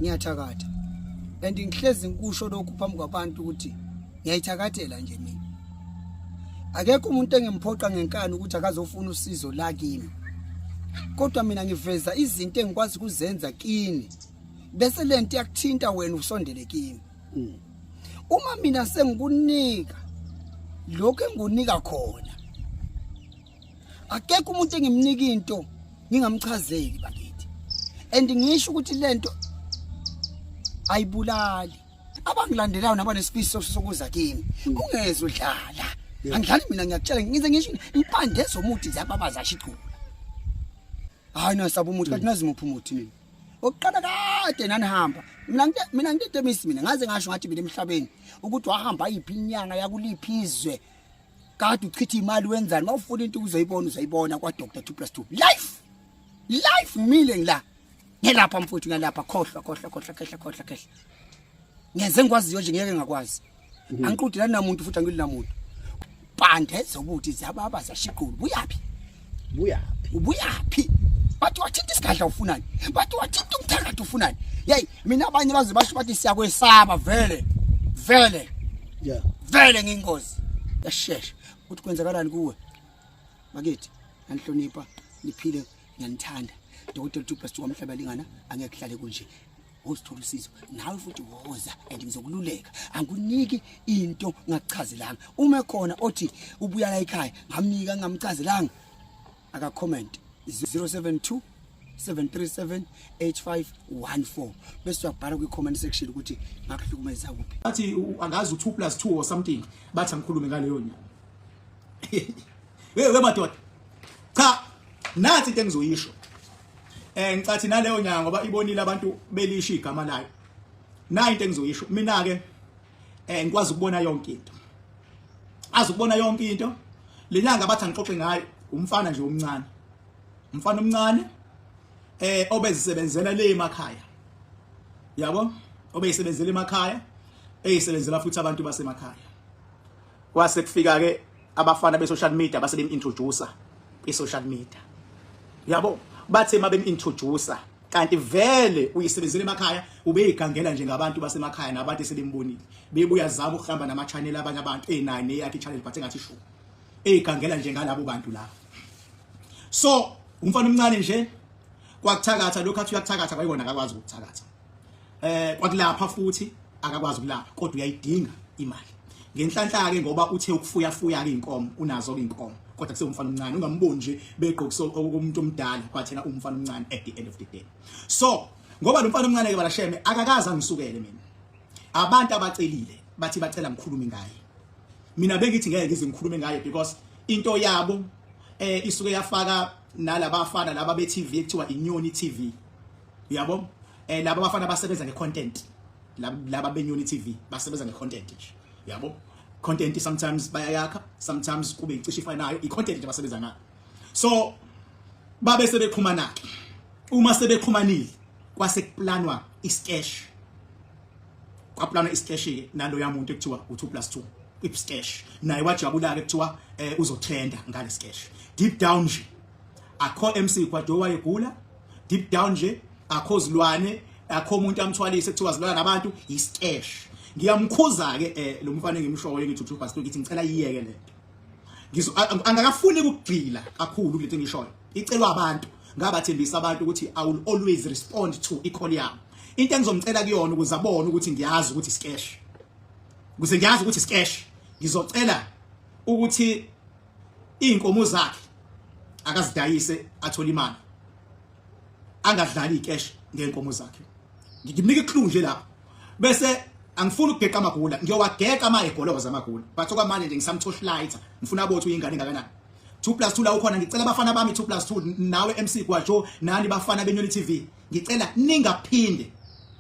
Ngiyathakatha. And ngihlezi ngikusho lokhu phambi kwabantu ukuthi ngiyayithakathela nje mina. Akekho umuntu engimphoqa ngenkani ukuthi akazofuna usizo la kimi. Kodwa mina ngiveza izinto engikwazi ukuzenza kini. Bese lento yakuthinta wena usondele kimi. Uma mina sengikunika lokho engunika khona. Akekho umuntu engimnika into ngingamchazeli bakithi. And ngisho ukuthi lento ayibulali. Abangilandelayo nabanesifiso sokuza kimi. Ungezwe udlala. Angidlali mina ngiyakutshela ngize ngisho impande zomuthi zababaza ashicula. Hayi nasaba umuthi kanti nazi muphi umuthi nini? Oqala kade nanihamba. Mina ngide emisi mina ngaze ngasho ngathi mina emhlabeni ukuthi wahamba ayiphi inyanga yakuliphi izwe. Kade uchitha imali wenzani mawufuna into uzoyibona kwa Dr 2+2. Life ngimile ngila. Ngelapha mfuthu ngelapha khohlwa. Ngenze ngikwaziyo nje ngeke ngakwazi. Angiqudela namuntu futhi angilinamuntu. Pande zobuthi zababa zashiqulu. Buyaphi? Bathi wathinta isigadla ufunani? Bathi wathinta umthakathi ufunani? Hey, mina abanye baze basho bathi siyakwesaba vele. Yeah. Vele ngingozi. Yashesha. Uthi kwenzakalani kuwe? Bakithi, ngihlonipha, niphile, ngiyanithanda. Dr 2+2 amhlaba lingana angeke kuhlale kunje. Usithola usizo nawe futhi woza and ngizokululeka anguniki into ngachazelanga uma khona othi ubuya la ekhaya ngamnika ngamchazelanga aka comment 072 737 8514 bese uyabhala ku comment section ukuthi ngakuhlukumeza kuphi bathi angazi u2+2 or something bathi angikhulume ngaleyo nya we madoda cha nathi into engizoyisho ngicathi naleyo nyanga ngoba ibonile abantu belisha igama layo na into engizoyisho mina ke ngikwazi ukubona yonke into azukubona yonke into lenyanga bathi angixoxe ngayo umfana nje omncane umfana omncane obezisebenzela le emakhaya yabo obeyisebenzela emakhaya eyisebenzela futhi abantu basemakhaya kwase kufika ke abafana be social media base bem-introducer i-social media yabo bathe mabem-introducer kanti vele uyisebenzele emakhaya ubeyigangela njengabantu basemakhaya nabantu sebembonile bebuya zama ukuhamba nama channel abanye abantu e9 yakhe channel bathe ngathi shu eyigangela njengalabo bantu la so umfana omncane nje kwakuthakatha lokho athi uyakuthakatha bayibona akakwazi ukuthakatha kwakulapha futhi akakwazi ukulapha kodwa uyayidinga imali ngenhlanhla ke ngoba uthe ukufuya ke inkomo unazo ke inkomo kodwa kuse umfana omncane ungamboni nje beqokiso omuntu omdala kwathena umfana omncane at the end of the day so ngoba lo mfana omncane ke balasheme akakaza ngisukele mina abantu abacelile bathi bacela ngikhulume ngaye mina bengithi ngeke ngize ngikhulume ngaye because into yabo isuke yafaka nalabafana laba be TV ekuthiwa iNyoni TV yabo laba bafana basebenza ngecontent laba beNyoni TV basebenza ngecontent nje yabo content sometimes bayayakha sometimes kube icishe ifanayo icontent nje basebenza ngayo so babe sebeqhumana uma sebeqhumanile kwase kuplanwa isketch kwaplanwa isketch ke nalo yamuntu ekuthiwa u2+2 isketch naye wajabula ke kuthiwa uzotrenda ngale sketch deep down nje akho MC Kwadwo wayegula deep down nje akho zilwane akho umuntu amthwalise kuthiwa zilwana nabantu isketch ngiyamkhuza ke lo mfana engimshoyo ngithi u2+2 ngithi ngicela iyeke lento angakafuni ukugcila kakhulu kulento engishoyo icelwa abantu ngabathembisa abantu ukuthi I will always respond to i-call yami into engizomcela kuyona ukuze abone ukuthi ngiyazi ukuthi sketch ukuze ngiyazi ukuthi sketch ngizocela ukuthi inkomo zakhe akazidayise athola imali angadlali ikesh ngenkomo zakhe ngimnika iclue nje lapha bese angifuni ukugeqa amagula ngiyowageka amagoloza amagula batho kwamanje nje ngisamthoshlighter ngifuna bothi uyingane ngakanani 2+2 la ukhona ngicela abafana bami 2+2 nawe MC Kwadwo nani bafana beNyoni TV ngicela ningaphinde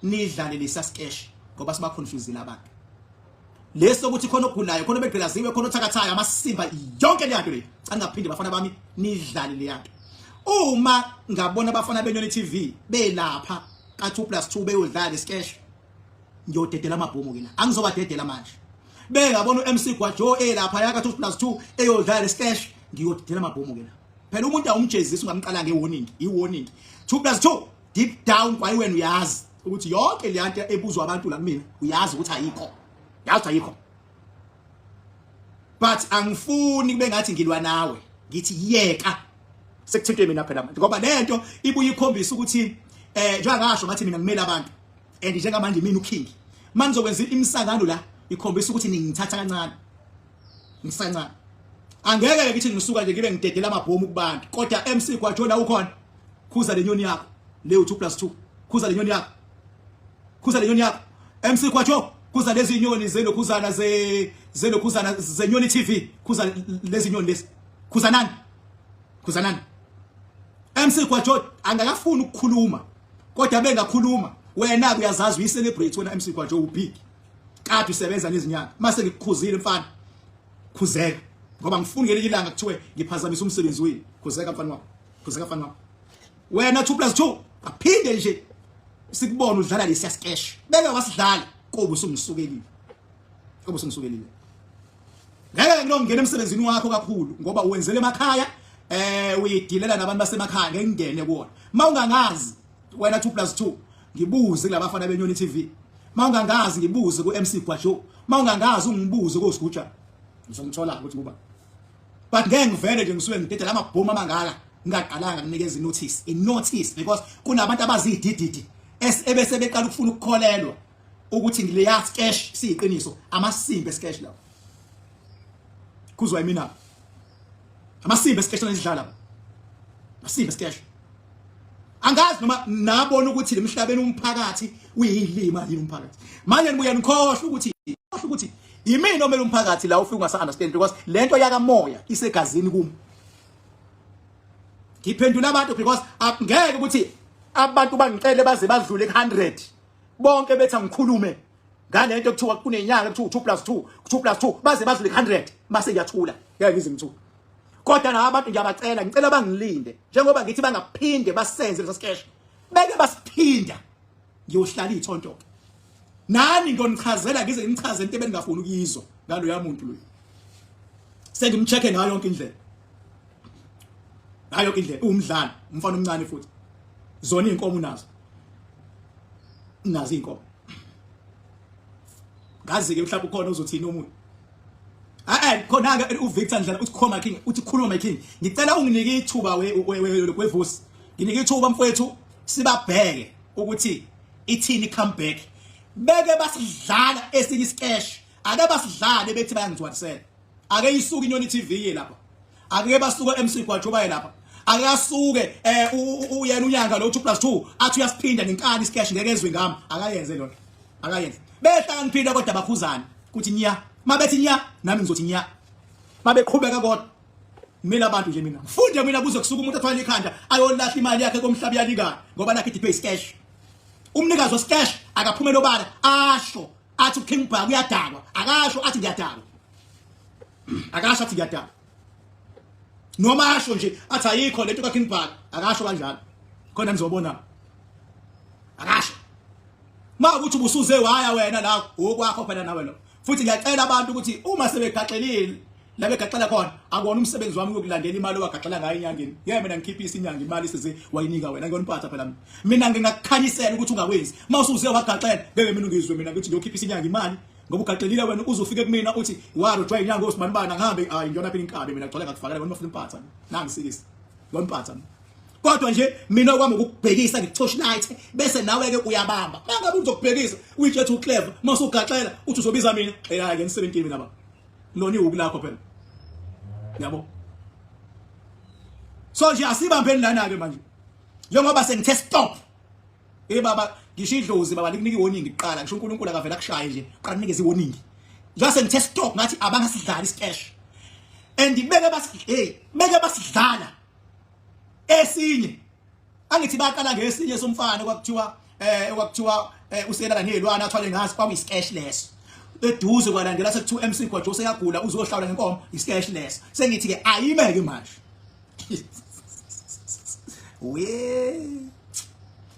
nidlale lesa sketch ngoba siba confusing abantu leso ukuthi khona ogulayo khona begqilaziwe khona othakathayo amasimba yonke le yanto le angaphinde bafana bami nidlale le yanto uma ngabona abafana beNyoni TV belapha ka 2+2 beyodlala sketch ngiyodedela amabhomo kina angizobadedela manje bengabona uMC Kwadwo lapha yaka 2+2 eyodlala sketch ngiyodedela amabhomo kina phela umuntu awumjezisa ungamqala ngewarning i warning 2+2 deep down kwayi wena uyazi ukuthi yonke le nto ebuzwa abantu la kumina uyazi ukuthi ayikho yazi ayikho but angifuni kube ngathi ngilwa nawe ngithi yeka sekuthintwe mina phela manje ngoba lento ibuye ikhombisa ukuthi njengasho ngathi mina ngimela abantu and njengamanje mina uking manje ngizokwenza imisangano la ikhombisa ukuthi ningithatha kancane ngisancane angeke ngithi ngisuka nje ngibe ngidedela amabhomu kubantu kodwa MC kwajona ukhona khuza lenyoni yakho le 2+2 khuza lenyoni yakho khuza lenyoni yakho MC kwajo khuza lezi nyoni zelokhuzana zelokhuzana zenyoni TV khuza lezi nyoni lezi khuza nani MC kwajo angakafuni ukukhuluma kodwa bengakhuluma wena uyazazi uyicelebrate wena MC kwajo ubig kade usebenza nezinyanga mase ngikukhuzile mfana khuzeka ngoba ngifuni ngelinye ilanga kuthiwe ngiphazamisa umsebenzi wenu khuzeka mfana wakho khuzeka mfana wakho wena 2+2 aphinde nje sikubona udlala lesiya sketch beke wasidlala kobe usungisukelile ngeke ngingena emsebenzini wakho kakhulu ngoba uwenzele emakhaya uyidilela nabantu basemakhaya ngeke ngene kuona mawungangazi wena 2+2 ngibuze kulabafana benyoni TV mawungangazi ngibuze ku MC Kwajo mawungangazi ungibuze ko Siguja ngizomthola ukuthi kuba but ngeke ngivele nje ngisuke ngidedela amabhomu amangaka ngaqalanga nginikeza notice because kunabantu abazidididi ebese beqala ukufuna ukukholelwa ukuthi ngileya sketch siyiqiniso amasimbe sketch lawo kuzwa yimina amasimbe sketch lesidlala amasimbe sketch angazi noma nabona ukuthi lemhlabeni umphakathi uyilima yini umphakathi manje nibuya nikhohle ukuthi yimina omele umphakathi la ufika ungasa understand because lento yakamoya isegazini kimi ngiphendula abantu because ngeke ukuthi abantu bangicele baze badlule ku100 bonke bethi ngikhulume ngalento ekuthiwa kunenyanga ekuthiwa 2+2 baze badlule ku100 mase ngiyathula ngeke ngize ngithuka kodwa na abantu ngiyabacela bangilinde njengoba ngithi bangaphinde basenze lesa sketch beke basiphinda ngiyohlala ithonto nani ngonichazela ngize ngimchaze into ebengafuni ukuyizwa ngalo yamuntu lo sengimcheke ngayo yonke indlela umdlalo umfana omncane futhi zona inkomo unazo inkomo ngazi ke mhlawumbe ukhona uzothina umuntu khona ke uVictor Ndlala uthi khoma king uthi khuluma king ngicela unginike ithuba wevusi nginike ithuba mfowethu sibabheke ukuthi ithini comeback beke basidlala esinye sketch ake basidlale bethi bayangizwanisela ake isuka inyoni TV lapha ake basuka MC Kwajo baye lapha ake asuke uyena unyanga lo 2+2 athi uyasiphinda nenkani sketch ngeke ezwe ngami akayenze lona akayenze behla ngiphinda kodwa bakhuzana ukuthi nya mabethi nya nami ngizothi nya mabeqhubeka kodwa mina abantu nje mina mfunde mina kuze kusuka umuntu athwala ikhanda ayolahla imali yakhe komhlaba yalikana ngoba nakhe pay sketch umnikazi sketch akaphumela obala asho athi uKing Bhaka uyadakwa akasho athi ngiyadakwa akasho athi ngiyadakwa noma asho nje athi ayikho lento kaKing Bhaka akasho kanjalo khona nizobona akasho makuthi ubusuze waya wena la okwakho phela nawe lo futhi ngiyacela abantu ukuthi uma sebegaxelile la begaxela khona akona umsebenzi wami ukulandela imali owagaxela ngayo enyangeni yeke mina ngikhiphisa inyanga imali size wayinika wena ngiyoniphatha phela mina ngingakukhanyisela ukuthi ungakwenzi mawusuze wagaxela ngeke mina ungizwe mina ukuthi ngiyokhiphisa inyanga imali ngoba ugaxelile wena uzofike kumina uthi waro join inyanga osibani bana ngihambe hayi ngiyona phela inkabe mina ngicela ngakufakela wena ufuna impatha nangisikisi ngiyoniphatha kodwa nje mina kwami ukubhekisa nge-torchlight bese nawe ke uyabamba mangabe uzokubhekisa uyijethe uclever mase ugaxela uthi uzobiza mina hayi ke ni17 mina ba loni ukulakho phela yabo so nje asibambeni lana ke manje njengoba sengithe stop baba ngisho idlozi baba likunika iwarning iqala ngisho uNkulunkulu akavela kushaye nje qala nikeze iwarning nje sengithe stop ngathi abangasidlala isketch and beke basidlala esinye angithi baqala ngesinye somfana kwakuthiwa uselala nezilwana athwale ngazi kwakuyisketch leso eduze kwalandela seku MC Kwajo seyagula uzohlawula ngenkomo isketch leso sengithi ke ayimeke manje we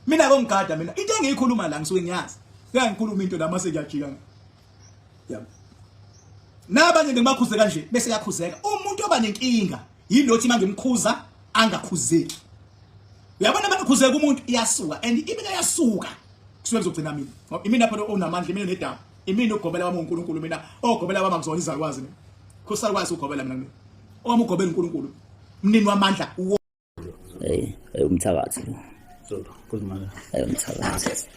mina ngongigada mina into engiyikhuluma la ngisuke ngiyazi ngikhuluma into la mase kuyajika yabo nabanye ngimakhuze kanje bese yakhuzeka umuntu oba nenkinga yilothi mangimkhuza angakhuzeki uyabona manje khuzeka umuntu iyasuka and ibika yasuka kusuke kuzogcina mina imina phela onamandla imina nedaba imina ugobela wami uNkulunkulu mina ogobela wami akuzona izalwazi mina kusakwazi ugobela mina owami ugobela uNkulunkulu mnini wamandla umthakathi So, kuzimanga. umthakathi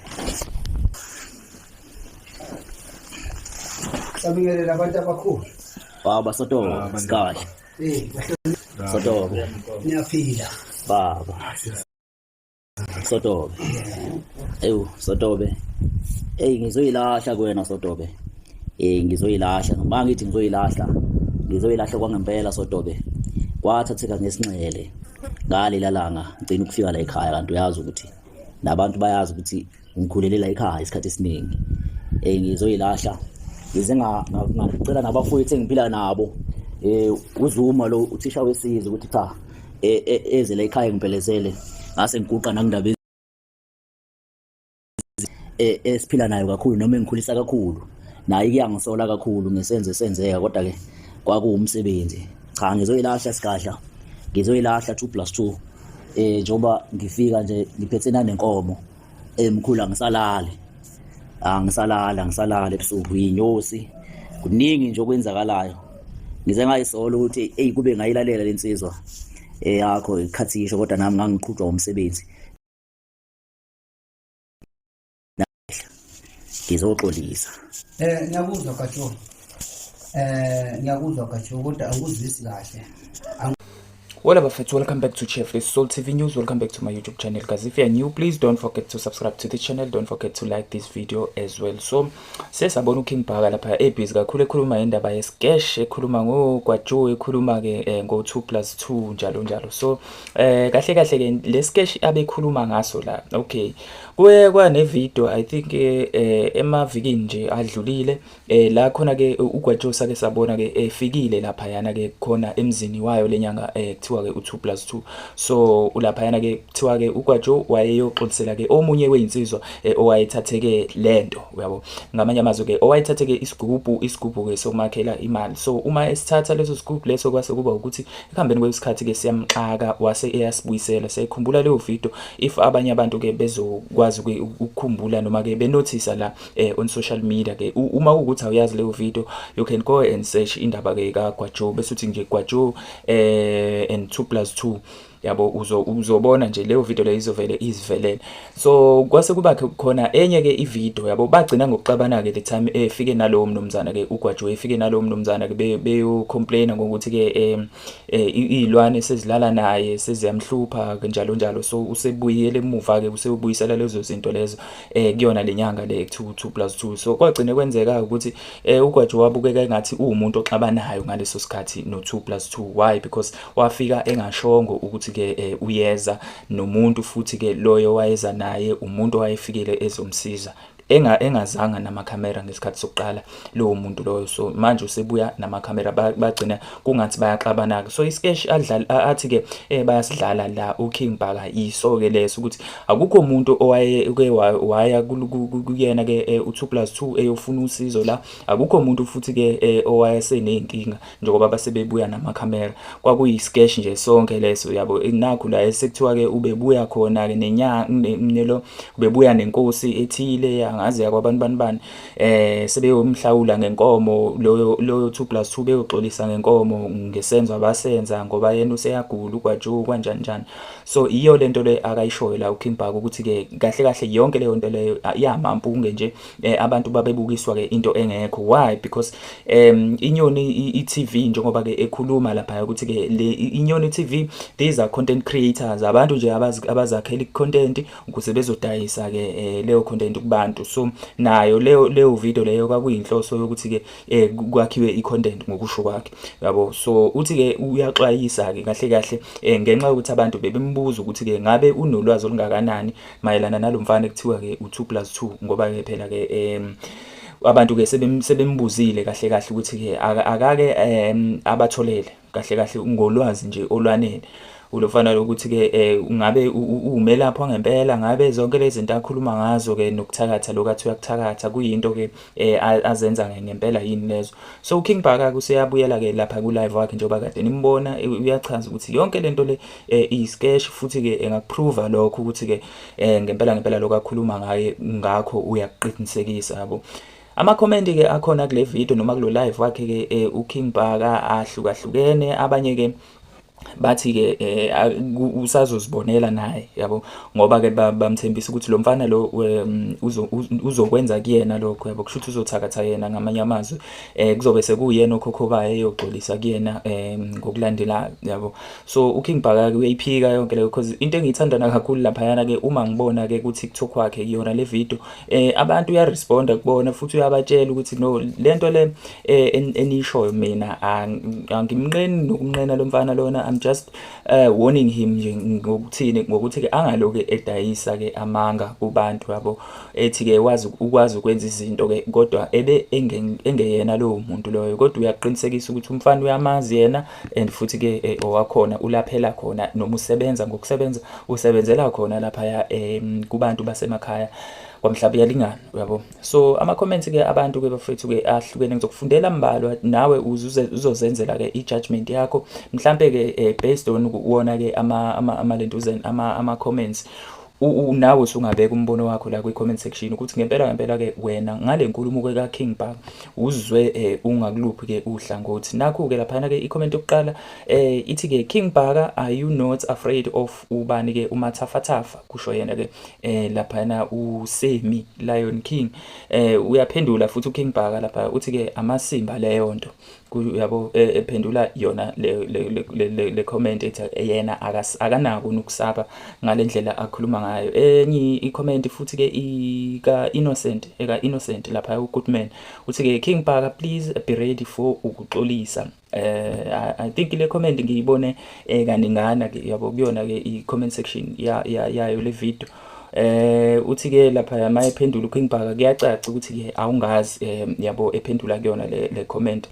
Sabingelela abantu abakhulu. baba Sotobe sikahle Sotobe Niyaphila. baba Sotobe Sotobe ngizoyilahla kuwena Sotobe ngizoyilahla noma ngithi ngizoyilahla kwangempela Sotobe kwathatheka ngesinxele ngaleli langa ngicina ukufika la ekhaya kanti uyazi ukuthi nabantu bayazi ukuthi ngikhulele la ekhaya isikhathi esiningi ngizoyilahla ngize ngicela nabafowethu engiphila nabo uZuma lo uthisha wesizwe ukuthi cha eze la ekhaya ngiphelezele ngase ngiguqa nakundaba esiphila nayo kakhulu noma engikhulisa kakhulu naye kuyangisola kakhulu ngesenze senzeka kodwa ke kwakuwumsebenzi cha ngizoyilahla sikahla ngizoyilahla 2+2 njoba ngifika nje ngiphethe nanenkomo emkhulu ngisalala ebusuku inyosi kuningi nje okwenzakalayo ngize ngayisola ukuthi kube ngayilalela lensizwa yakho ikhathisho kodwa nami ngangiqhutshwa umsebenzi ngizoxolisa Ngiyakuzwa Gatsho. Ngiyakuzwa Gatsho kodwa anguzwisi kahle. Well, Abafethu, welcome back to Chef Soul TV News. Welcome back to my YouTube channel, guys. If you are new, please don't forget to subscribe to the channel. Don't forget to like this video as well. So, sesabona uKing Bhaka lapha ebhizi kakhulu ekhuluma indaba yescash, ekhuluma ngoGwajo, ekhuluma ke ngo2+2 njalo. So, kahle ke lescash abekhuluma ngaso la. Okay. Kwa ne video I think emavikini nje adlulile la khona ke uGwajo sake sabona ke efikile lapha yana ke khona emzini wayo lenyanga kuthiwa ke u2+2 so ulapha yana ke kuthiwa ke uGwajo wayeyoxolisela ke omunye weinsizwa owayethatheke lento uyabo ngamanye amazwi ke owayethatheke isigubhu ke sokumakhela imali so uma esithatha leso sigubhu leso kwase kuba ukuthi ekuhambeni kwesikhathi ke siyamxaka wase eyasibuyisela sayikhumbula leyo video if abanye abantu ke bezokwazi ukukhumbula noma ke benotice la on social media ke uma ukuthi awuyazi leyo video you can go and search indaba ke kaGwajo bese uthi nje Gwajo and 2+2 yabo uzobona nje leyo video le izovele izivelele so kwase kuba khona enye ke ivideo yabo bagcina ngokuxabana ke the time efike nalowo mnumzana ke uGwajo efike nalowo mnumzana ke beyo complain ngokuthi ke izilwane sezilala naye seziyamhlupha njalo so usebuyele emuva ke usebuyisela lezo zinto lezo kuyona lenyanga le 2+2 so kwagcine kwenzeka ukuthi uGwajo wabukeka engathi umuntu oxabanayo ngaleso sikhathi no 2+2 why because wafika engashongo ukuthi ke uyeza nomuntu futhi ke loyo wayeza naye umuntu wayefikile ezomsiza engazanga namakhamera ngesikhathi sokuqala lowo muntu loyo so manje usebuya namakhamera bagcina kungathi bayaxabana so iskesh athi ke bayasidlala la uKing Bhaka iso ke leso ukuthi akukho umuntu waya kuyena ke u2+2 eyofuna usizo la akukho umuntu futhi ke owayesenenkinga njengoba basebebuya namakhamera kwakuyiskesh nje sonke leso yabo nakho la esekuthiwa ke ubebuya khona ke nenyanga ubebuya nenkosi ethile ngazi yakwabantu bani sebeyomhlawula ngenkomo loyo 2+2 beyoxolisa ngenkomo ngesenzo abasenza ngoba yena useyagula uGwajo kanjani so iyo lento le akayishoyo la uKing Bhaka ukuthi ke kahle yonke leyo nto leyo iyamampunge nje abantu babebukiswa ke into engekho why because inyoni iTV njengoba ke ekhuluma lapha ukuthi ke inyoni TV these are content creators abantu nje abazakhela icontent ukuze bezodayisa ke leyo content kubantu so nayo leyo video leyo kwakuyinhloso yokuthi ke kwakhiwe icontent ngokusho kwakhe yabo so uthi ke uyaxwayisa ke kahle ngenxa ukuthi abantu bebembuza ukuthi ke ngabe unolwazi olungakanani mayelana nalomfana ekuthiwa ke u2+2 ngoba ke phela ke abantu ke sebembuzile kahle ukuthi ke akake abatholele kahle ngolwazi nje olwanele ulofana lokuthi ke ungabe umelaphi ngempela, ngabe zonke lezi zinto akhuluma ngazo ke nokuthakatha lokathi uyakuthakatha kuyinto ke azenza ngempela yini lezo. So uKing Bhaka useyabuyela ke lapha ku live wakhe njengoba kade nimbona uyachaza ukuthi yonke lento le i-sketch futhi ke engakuprova lokho ukuthi ke ngempela lokho akhuluma ngaye ngakho uyakuqinisekisa yabo. Ama-comment ke akhona kule video noma kulo live wakhe ke uKing Bhaka ahlukahlukene, abanye ke bathi ke usazozibonela naye yabo, ngoba ke bamthembisa ukuthi lo mfana lo uzokwenza kuyena lokho yabo, kusho ukuthi uzothakatha yena, ngamanye amazwi kuzobe sekuyena okhokhobayo eyogxolisa kuyena ngokulandela yabo. So uKing Bhaka ke uyayiphika yonke leyo, because into engiyithandana kakhulu laphayana ke uma ngibona ke ku TikTok wakhe yona le video abantu uyaresponda kubona futhi uyabatshela ukuthi no, lento le enishoyo mina angimnqeni nokumnqena lo mfana lona, I'm just warning him nje ngokuthi ke angaloke edayisa ke amanga kubantu yabo, ethi ke ukwazi ukwenza izinto ke kodwa ebe engeyena lo muntu loyo, kodwa uyaqinisekisa ukuthi umfana uyamazi yena and futhi ke owakhona ulaphela khona noma usebenza ngokusebenza usebenzela khona lapha kubantu basemakhaya kwamhlaba yalingana yabo. So ama-comments ke abantu ke bafethu ke ahlukene, ngizokufundela mbalwa nawe uzozenzela ke i-judgment yakho mhlambe ke based on ukuwona ke ama-comments nawe usungabeka umbono wakho la kwi-comment section ukuthi ngempela ke wena ngale nkulumo ke kaKing Bhaka uzwe ungakuluphi ke uhlangothi. Nakho ke laphana ke i-comment yokuqala ithi ke King Bhaka, are you not afraid of ubani ke umathafathafa, kusho yena ke laphana uSemi Lion King. Uyaphendula futhi uKing Bhaka lapha uthi ke amasimba leyo nto yabo, ephendula yona le comment ethi yena akanako ukusaba ngalendlela akhuluma ngayo. Enye i-comment futhi ke innocent lapha uGoodman uthi ke King Bhaka, please be ready for ukuxolisa. I think le comment ngiyibone kaningana ke yabo kuyona ke i-comment section yayo le video. Uthi ke lapha mayephendula uKing Bhaka kuyacaca ukuthi ke awungazi yabo, ephendula kuyona le comment.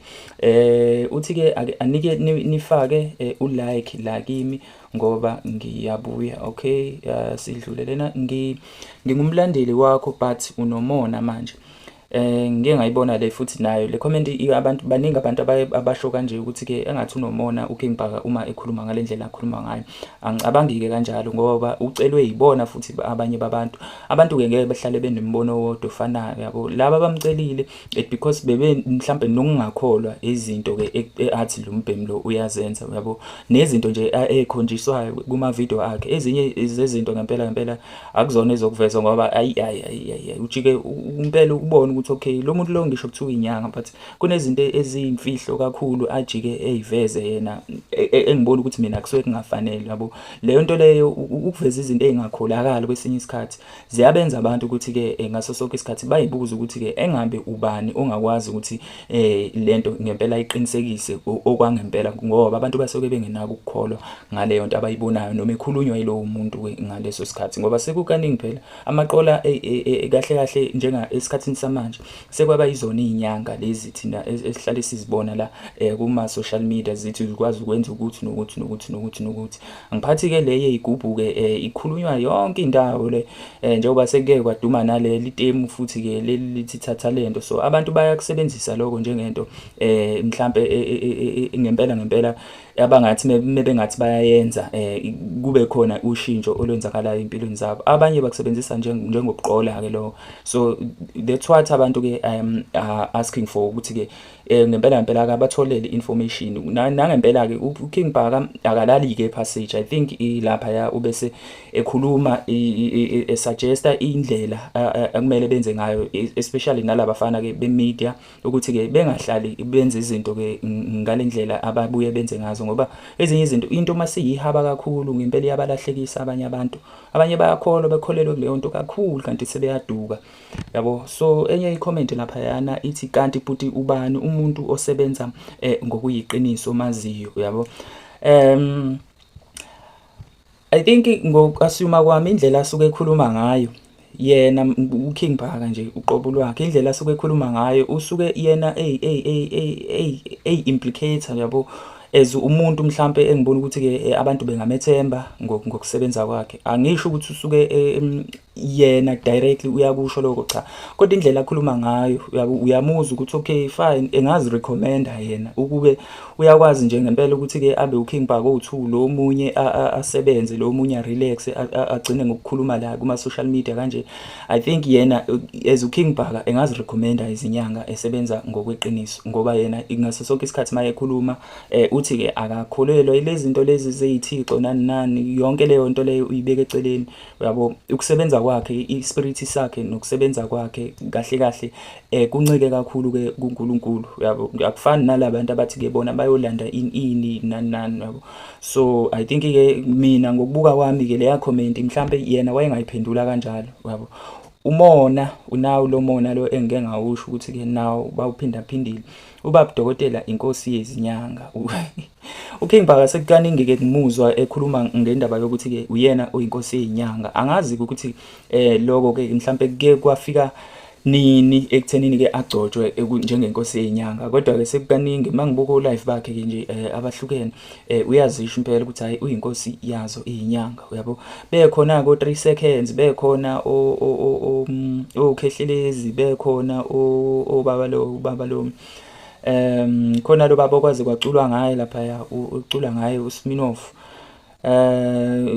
Uthi ke anike nifake u-like la kimi ngoba ngiyabuya. Okay, sidlule lena, ngingumlandeli wakho but unomona manje. Ngike ngayibona le futhi nayo le comment abantu baningi abantu abasho kanje ukuthi ke engathi unomona uKing Bhaka uma ekhuluma ngalendlela akhuluma ngayo. Angicabangi-ke kanjalo ngoba ucelwe yibona futhi abanye abantu ke ngeke behlale benembono wodwa ofanayo yabo. Laba bamcelile because bebe mhlambe nokungakholwa izinto ke athi lo mbhemi lo uyazenza yabo, nezinto nje ekhonjiswayo kuma video akhe. Ezinye izezinto ngempela akuzona ezokuveza ngoba ujike umpela ukubona ukuthi okay lo muntu lo ngisho kuthiwa inyanga but kunezinto eziyimfihlo kakhulu ajike eyiveze yena engibona ukuthi mina kusuke kungafanele yabo. Leyo nto leyo ukuveza izinto ezingakholakala kwesinye isikhathi ziyabenza abantu ukuthi ke ngaso sonke isikhathi bayibuza ukuthi ke engabe ubani ongakwazi ukuthi lento ngempela iqinisekise okwangempela, ngoba abantu basuke bengenako ukukholwa ngaleyo nto abayibonayo noma ekhulunywa yilowo muntu ngaleso sikhathi, ngoba sekukaningi phela amaqola kahle njenga esikhathini samanje sekwaba yizona izinyanga lezi thina esihlale sizibona la kuma social media zithi ukwazi ukwenza ukuthi nokuthi. Angiphathi ke leye igubhu ke ikhulunywa yonke indawo le, njengoba sekuke kwaduma nale litemu futhi ke lithi thatha lento. So abantu bayakusebenzisa lokho njengento mhlambe ngempela abangathi mebengathi bayayenza kube khona ushintsho olwenzakalayo empilweni zabo. Abanye bakusebenzisa njengobuqola ke lo. So that's what abantu ke asking for ukuthi ke ngempela akabatholele information nangempela ke uKing Bhaka akalali ke passage. I think lapha ya ubese ekhuluma suggesta indlela akumele benze ngayo, especially nalaba bafana ke bemedia ukuthi ke bengahlali benze izinto ke ngalendlela ababuye benze ngazo, ngoba ezinye izinto into masiyihaba kakhulu ngempela iyabalahlekisa abanye bayakholwa bekholelwe kuleyo nto kakhulu kanti sebeyaduka yabo. So enye i-comment lapha yana ithi kanti futhi ubani umuntu osebenza ngokuyiqiniso maziyo yabo. I think ngokusuma kwami indlela asuke ekhuluma ngayo yena uKing Bhaka nje uqobo lwakhe, indlela asuke ekhuluma ngayo usuke yena implicator yabo as umuntu mhlambe engibona ukuthi ke abantu bengamethemba ngokusebenza kwakhe. Angisho ukuthi usuke yena directly uyakusho lokho cha, kodwa indlela akhuluma ngayo uyamuzwa ukuthi okay fine, engazi recommenda yena ukube uyakwazi nje ngempela ukuthi ke abe uKing Bhaka o2, lo munye asebenze, lo munye relax, agcine ngokukhuluma la kuma social media kanje. I think yena as uKing Bhaka engazi recommenda izinyanga esebenza ngokweqiniso, ngoba yena ngaso sonke isikhathi maye ekhuluma uthi ke akakholelwa ilezi zinto lezi zeyithixo nani yonke leyo nto leyo uyibeka eceleni, uyabo. Ukusebenza kwakhe, ispirit sakhe nokusebenza kwakhe kahle kahle kuncike kakhulu ke kuNkulunkulu, uyabo. Akufani nalabantu abathi ke bona bayolanda ini nani, yabo. So I think ke mina ngokubuka kwami ke leya comment mhlambe yena wayengayiphendula kanjalo, yabo. Umona unawo lo mona lo engeke ngawusho ukuthi ke nawo bawuphinda phindile. Ubaba Dokotela inkosi yezinyanga. uKing Bhaka sekukaningi ke ngimuzwa ekhuluma ngendaba yokuthi ke uyena oyinkosi yezinyanga. Angazi ukuthi lokho ke mhlambe ke kwafika nini ekuthenini ke agcotshwe njengenkosi yezinyanga, kodwa ke sekukaningi mangibuka live bakhe ke nje abahlukene uyazisho impela ukuthi hayi uyinkosi yazo izinyanga, uyabo. Bekhona ko 3 seconds, bekhona okhehlelezi, bekhona obaba lo khona lo baba okwazi kwaculwa ngaye lapha ucula ngaye uSminoff,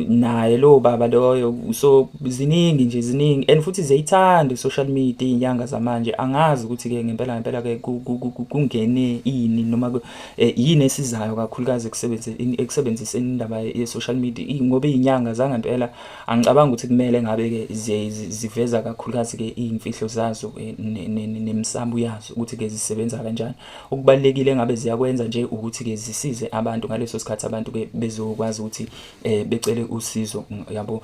naye lo baba loyo. So ziningi nje ziningi, and futhi ziyithanda social media izinyanga zamanje. Angazi ukuthi ke ngempela ke kungene ini noma yini esizayo kakhulukazi ekusebenziseni indaba ye social media, ngoba izinyanga zangempela angicabanga ukuthi kumele ngabe ke ziveza kakhulukazi ke izimfihlo zazo nemisambu yazo ukuthi ke zisebenza kanjani. Okubalekile ngabe ziyakwenza nje ukuthi ke zisize abantu ngaleso sikhathi abantu ke bezokwazi ukuthi becele usizo, yabo.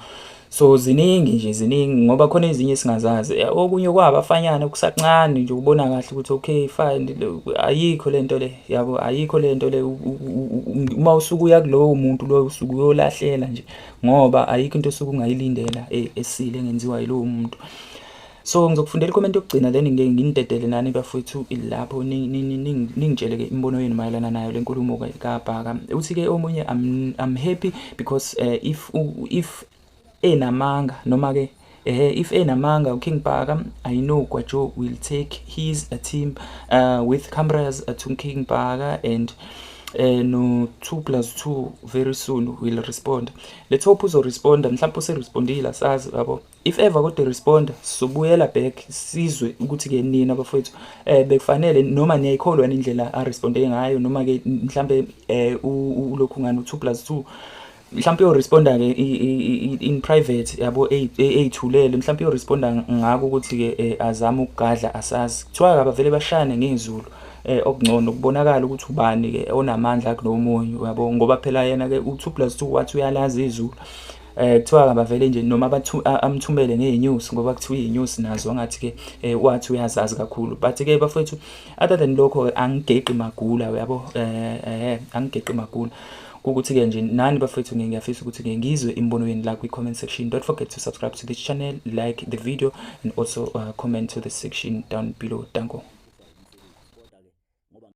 So ziningi nje ziningi, ngoba khona ezinye singazazi, okunye kwabafanyana kusancane nje ubona kahle ukuthi okay fine, ayikho lento le, yabo. Ayikho lento le uma usuku uya kulowo muntu lo usuku uyolahlela nje, ngoba ayikho into osuku ungayilindela esile engenziwa yilowo muntu. So ngizokufundela i-comment yokugcina then ngeke nginidedele nani bafowethu lapho ningitshele ke imbono yenu mayelana nayo lenkulumo kaBhaka. Uthi ke omunye I'm happy because if enamanga noma ke if enamanga uKing Bhaka, I know Gwajo will take his team with cameras to King Bhaka, and no 2+2 very soon will respond. Let's hope uzo respond, mhlawumbe userespondile asazi, yabo. If ever kodwa respond sobuyela back sizwe ukuthi ke nini abafowethu bekufanele noma niyayikholwa indlela a responde ngayo, noma ke mhlambe ulokhu ngani 2+2 mhlambe yo responda ke in private, yabo, eyithulele mhlambe yo responda ngako ukuthi ke azama ukugadla asazi. Kuthiwa abavele bashane ngezulu okungcono kubonakala ukuthi ubani ke onamandla kunomunye, yabo, ngoba phela yena ke u2+2 wathi uyalazi izulu. Kuthiwa abavele nje noma amthumele ngenews, ngoba kuthiwa inews nazo ngathi ke wathi uyazazi kakhulu. But ke bafowethu other than lokho angigeqi magula, yabo. Angigeqi magula ukuthi ke nje nani bafowethu ngiyafisa ukuthi ke ngizwe imbono yenu la kwi-comment section. Don't forget to subscribe to this channel, like the video, and also comment to the section down below. Danko.